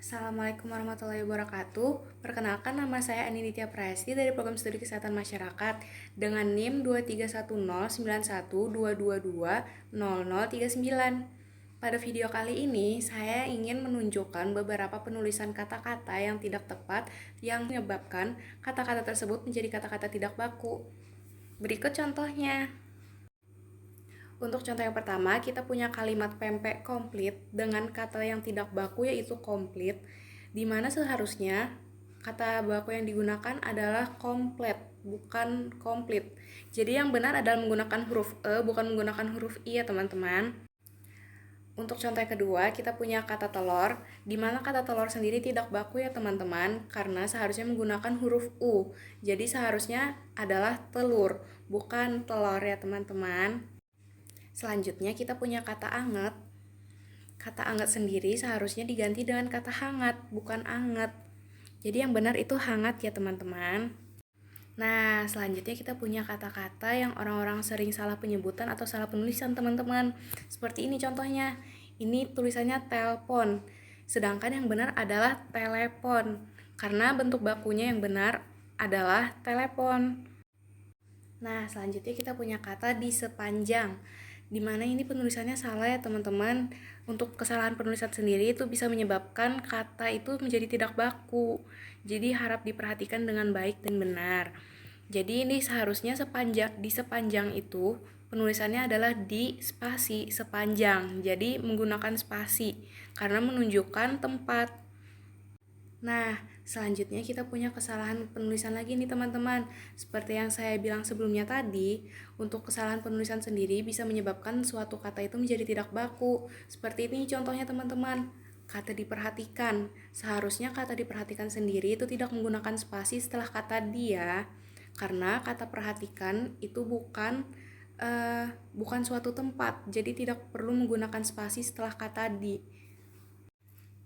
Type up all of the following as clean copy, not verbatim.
Assalamualaikum warahmatullahi wabarakatuh. Perkenalkan, nama saya Ani Nitya Presti dari Program Studi Kesehatan Masyarakat dengan NIM 2310912220039. Pada video kali ini, saya ingin menunjukkan beberapa penulisan kata-kata yang tidak tepat yang menyebabkan kata-kata tersebut menjadi kata-kata tidak baku. Berikut contohnya. Untuk contoh yang pertama, kita punya kalimat pempek komplit dengan kata yang tidak baku yaitu komplit, di mana seharusnya kata baku yang digunakan adalah komplit, bukan komplit. Jadi yang benar adalah menggunakan huruf E, bukan menggunakan huruf I ya teman-teman. Untuk contoh yang kedua, kita punya kata telur, di mana kata telur sendiri tidak baku ya teman-teman, karena seharusnya menggunakan huruf U. Jadi seharusnya adalah telur, bukan telur ya teman-teman. Selanjutnya kita punya kata anget. Kata anget sendiri seharusnya diganti dengan kata hangat, bukan anget. Jadi yang benar itu hangat ya teman-teman. Nah, selanjutnya kita punya kata-kata yang orang-orang sering salah penyebutan atau salah penulisan teman-teman. Seperti ini contohnya. Ini tulisannya telpon, sedangkan yang benar adalah telepon. Karena bentuk bakunya yang benar adalah telepon. Nah, selanjutnya kita punya kata di sepanjang, dimana ini penulisannya salah ya teman-teman. Untuk kesalahan penulisan sendiri itu bisa menyebabkan kata itu menjadi tidak baku. Jadi harap diperhatikan dengan baik dan benar. Jadi ini seharusnya di sepanjang itu penulisannya adalah di spasi sepanjang. Jadi menggunakan spasi karena menunjukkan tempat. Nah, selanjutnya kita punya kesalahan penulisan lagi nih teman-teman. Seperti yang saya bilang sebelumnya tadi, untuk kesalahan penulisan sendiri bisa menyebabkan suatu kata itu menjadi tidak baku. Seperti ini contohnya teman-teman. Kata diperhatikan. Seharusnya kata diperhatikan sendiri itu tidak menggunakan spasi setelah kata dia. Karena kata perhatikan itu bukan suatu tempat. Jadi tidak perlu menggunakan spasi setelah kata di.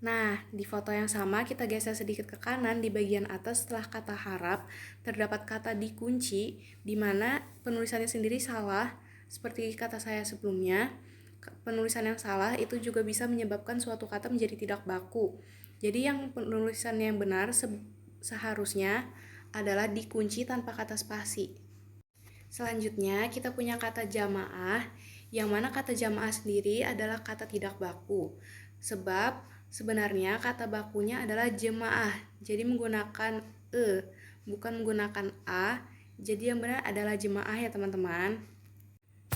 Nah, di foto yang sama kita geser sedikit ke kanan di bagian atas setelah kata harap terdapat kata dikunci, di mana penulisannya sendiri salah. Seperti kata saya sebelumnya, penulisan yang salah itu juga bisa menyebabkan suatu kata menjadi tidak baku. Jadi yang penulisan yang benar seharusnya adalah dikunci tanpa kata spasi. Selanjutnya kita punya kata jamaah, yang mana kata jamaah sendiri adalah kata tidak baku. Sebab sebenarnya kata bakunya adalah jemaah, jadi menggunakan e, bukan menggunakan a. Jadi yang benar adalah jemaah ya teman-teman.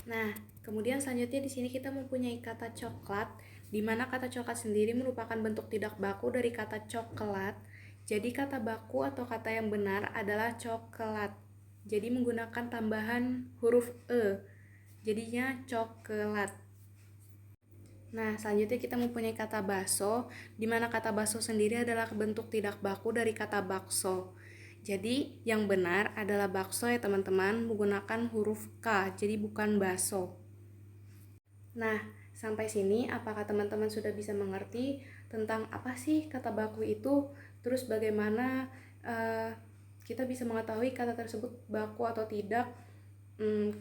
Nah, kemudian selanjutnya di sini kita mempunyai kata coklat, di mana kata coklat sendiri merupakan bentuk tidak baku dari kata coklat. Jadi kata baku atau kata yang benar adalah coklat. Jadi menggunakan tambahan huruf e. Jadinya coklat. Nah, selanjutnya kita mempunyai kata baso, di mana kata baso sendiri adalah bentuk tidak baku dari kata bakso. Jadi, yang benar adalah bakso ya teman-teman, menggunakan huruf K, jadi bukan baso. Nah, sampai sini apakah teman-teman sudah bisa mengerti tentang apa sih kata baku itu? Terus bagaimana kita bisa mengetahui kata tersebut baku atau tidak?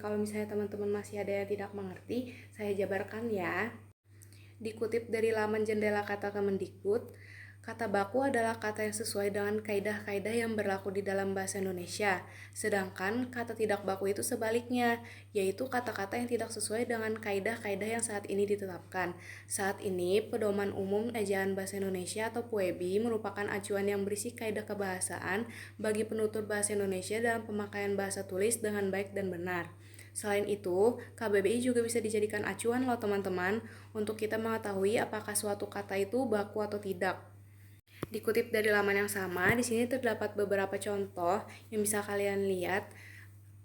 Kalau misalnya teman-teman masih ada yang tidak mengerti, saya jabarkan ya. Dikutip dari laman jendela kata Kemendikbud, kata baku adalah kata yang sesuai dengan kaidah-kaidah yang berlaku di dalam bahasa Indonesia. Sedangkan kata tidak baku itu sebaliknya, yaitu kata-kata yang tidak sesuai dengan kaidah-kaidah yang saat ini ditetapkan. Saat ini, Pedoman Umum Ejaan Bahasa Indonesia atau PUEBI merupakan acuan yang berisi kaidah kebahasaan bagi penutur bahasa Indonesia dalam pemakaian bahasa tulis dengan baik dan benar. Selain itu, KBBI juga bisa dijadikan acuan loh teman-teman untuk kita mengetahui apakah suatu kata itu baku atau tidak. Dikutip dari laman yang sama, di sini terdapat beberapa contoh yang bisa kalian lihat.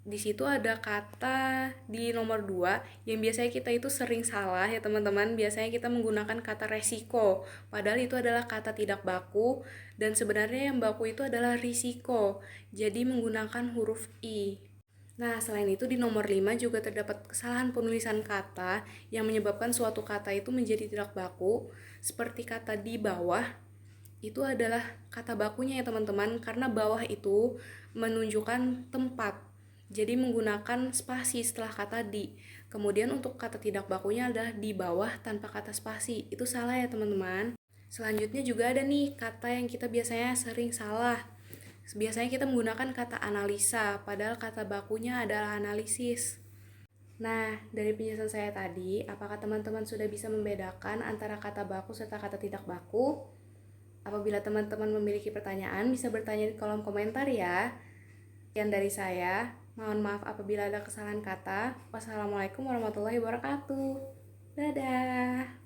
Di situ ada kata di nomor 2 yang biasanya kita itu sering salah ya teman-teman. Biasanya kita menggunakan kata resiko, padahal itu adalah kata tidak baku dan sebenarnya yang baku itu adalah risiko. Jadi menggunakan huruf I. Nah, selain itu di nomor 5 juga terdapat kesalahan penulisan kata yang menyebabkan suatu kata itu menjadi tidak baku. Seperti kata di bawah, itu adalah kata bakunya ya teman-teman, karena bawah itu menunjukkan tempat. Jadi menggunakan spasi setelah kata di. Kemudian untuk kata tidak bakunya adalah di bawah tanpa kata spasi. Itu salah ya teman-teman. Selanjutnya juga ada nih kata yang kita biasanya sering salah. Biasanya kita menggunakan kata analisa, padahal kata bakunya adalah analisis. Nah, dari penjelasan saya tadi, apakah teman-teman sudah bisa membedakan antara kata baku serta kata tidak baku? Apabila teman-teman memiliki pertanyaan, bisa bertanya di kolom komentar ya. Sekian dari saya, mohon maaf apabila ada kesalahan kata. Wassalamualaikum warahmatullahi wabarakatuh. Dadah.